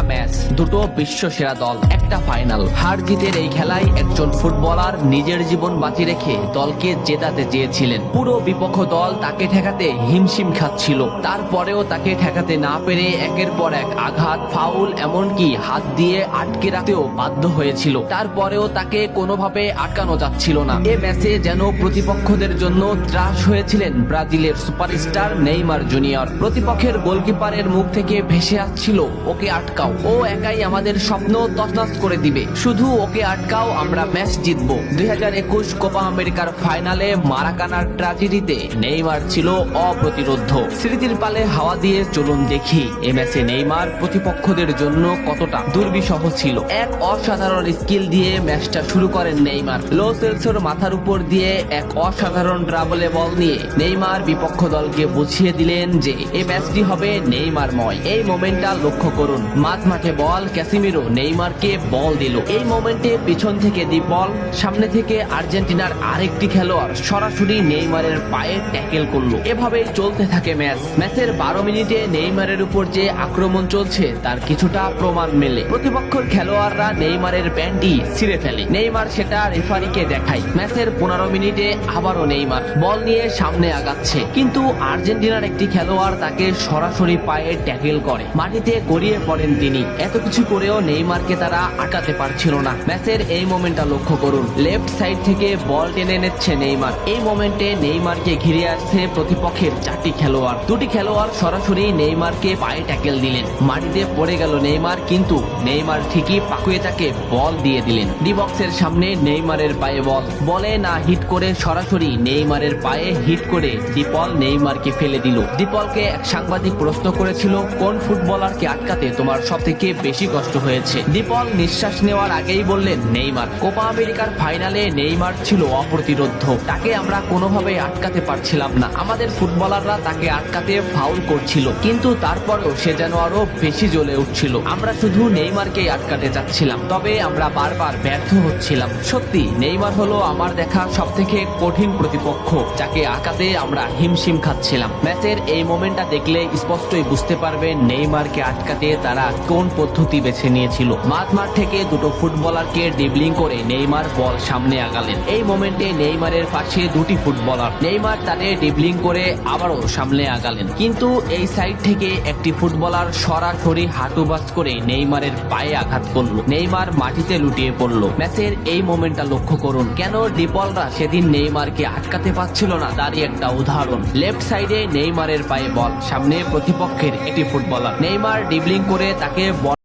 Match, দুটো বিশ্ব সেরা দল, একটা ফাইনাল। হার জিতের এই খেলায় একজন ফুটবলার নিজের জীবন বাজি রেখে দলকে জেতাতে চেয়েছিলেন। পুরো বিপক্ষ দল তাকে ঠেকাতে হিমশিম খাচ্ছিল, তারপরেও তাকে ঠেকাতে না পেরে একের পর এক আঘাত, ফাউল, এমনকি হাত দিয়ে আটকে রাখতেও বাধ্য হয়েছিল। তারপরেও তাকে কোনোভাবে আটকানো যাচ্ছিল না। এ ম্যাচে যেন প্রতিপক্ষদের জন্য ত্রাস হয়েছিলেন ব্রাজিলের সুপারস্টার নেইমার জুনিয়র। প্রতিপক্ষের গোলকিপারের মুখ থেকে ভেসে আসছিল, ওকে আটকাও, ও একাই আমাদের স্বপ্ন তছনছ করে দিবে, শুধু ওকে আটকাও, আমরা ম্যাচ জিতবো। 2021 কোপা আমেরিকার ফাইনালে মারাকানার ট্র্যাজেডিতে নেইমার ছিল অপ্রতিরোধ্য। স্মৃতির পালে হাওয়া দিয়ে চলুন দেখি এ ম্যাচে নেইমার প্রতিপক্ষদের জন্য কতটা দুর্বিষহ ছিল। এক অসাধারণ স্কিল দিয়ে ম্যাচটা শুরু করেন নেইমার। লো সেলসোর মাথার উপর দিয়ে এক অসাধারণ ড্রাবলে বল নিয়ে নেইমার বিপক্ষ দলকে বুঝিয়ে দিলেন যে এই ম্যাচটি হবে নেইমারময়। এই মোমেন্টটা লক্ষ্য করুন, মাঠে বল, ক্যাসিমিরো নেইমারকে বল দিল। এই মোমেন্টে পিছন থেকে ডিপল, সামনে থেকে আর্জেন্টিনার আরেকটি খেলোয়াড় সরাসরি নেইমারের পায়ে ট্যাকেল করলো। এভাবে চলতে থাকে ম্যাচ। ম্যাচের 12 মিনিটে নেইমারের উপর যে আক্রমণ চলছে তার কিছুটা প্রমাণ মেলে। প্রতিপক্ষের খেলোয়াড়রা নেইমারের প্যান্টি ছিঁড়ে ফেলে, নেইমার সেটা রেফারিকে দেখায়। ম্যাচের 15 মিনিটে আবারও নেইমার বল নিয়ে সামনে আগাচ্ছে, কিন্তু আর্জেন্টিনার একটি খেলোয়াড় তাকে সরাসরি পায়ে ট্যাকেল করে, মাটিতে গড়িয়ে পড়েন তিনি। এত কিছু করেও নেইমারকে তারা আটকাতে পারছিল না। ম্যাচের এই মোমেন্টটা লক্ষ্য করুন, লেফট সাইড থেকে বল টেনে নিচ্ছে নেইমার। এই মোমেন্টে নেইমারকে ঘিরে আসছে প্রতিপক্ষের 4টি খেলোয়াড়। 2টি খেলোয়াড় সরাসরি নেইমারকে পায়ে ট্যাকেল দিলেন, মাটিতে পড়ে গেল নেইমার, কিন্তু নেইমার ঠিকই পাকুয়ে তাকে বল দিয়ে দিলেন। ডি বক্সের সামনে নেইমারের পায়ে বল, বলে না হিট করে সরাসরি নেইমারের পায়ে হিট করে ডিপল নেইমারকে ফেলে দিল। ডিপলকে এক সাংবাদিক প্রশ্ন করেছিল, কোন ফুটবলারকে আটকাতে তোমার সবথেকে বেশি কষ্ট হয়েছে? ডিপল নিঃশ্বাস নেওয়ার আগেই বললেন নেইমার। কোপা আমেরিকার ফাইনালে নেইমার ছিল অপ্রতিরোধ্য, তাকে আমরা কোনোভাবেই আটকাতে পারছিলাম না। আমাদের ফুটবলাররা তাকে আটকাতে ফাউল করছিল, কিন্তু তারপরেও সে যেন আরো বেশি জ্বলে উঠছিল। আমরা শুধু নেইমারকেই আটকাতে চাচ্ছিলাম, তবে আমরা বারবার ব্যর্থ হচ্ছিলাম। সত্যি নেইমার হলো আমার দেখা সবথেকে কঠিন প্রতিপক্ষ, যাকে আটকাতে আমরা হিমশিম খাচ্ছিলাম। ম্যাচের এই মোমেন্টটা দেখলে স্পষ্টই বুঝতে পারবেন নেইমারকে আটকাতে তারা কোন পদ্ধতি বেছে নিয়েছিল। মাঠ থেকে দুটো ফুটবলারকে ড্রিবলিং করে নেইমার বল সামনে আগালেন। এই মোমেন্টে নেইমারের পাশে 2টি ফুটবলার, নেইমার তাদের ড্রিবলিং করে আবারও সামনে আগালেন, কিন্তু এই সাইড থেকে একটি ফুটবলার সরাসরি হাঁটুবাজ করে নেইমারের পায়ে আঘাত করলো। নেইমার মাটিতে লুটিয়ে পড়লো। ম্যাচের এই মোমেন্টটা লক্ষ্য করুন, কেন ডিপলরা সেদিন নেইমারকে আটকাতে পারছিল না তারই একটা উদাহরণ। লেফট সাইডে নেইমারের পায়ে বল, সামনে প্রতিপক্ষের একটি ফুটবলার, নেইমার ড্রিবলিং করে তাকে বল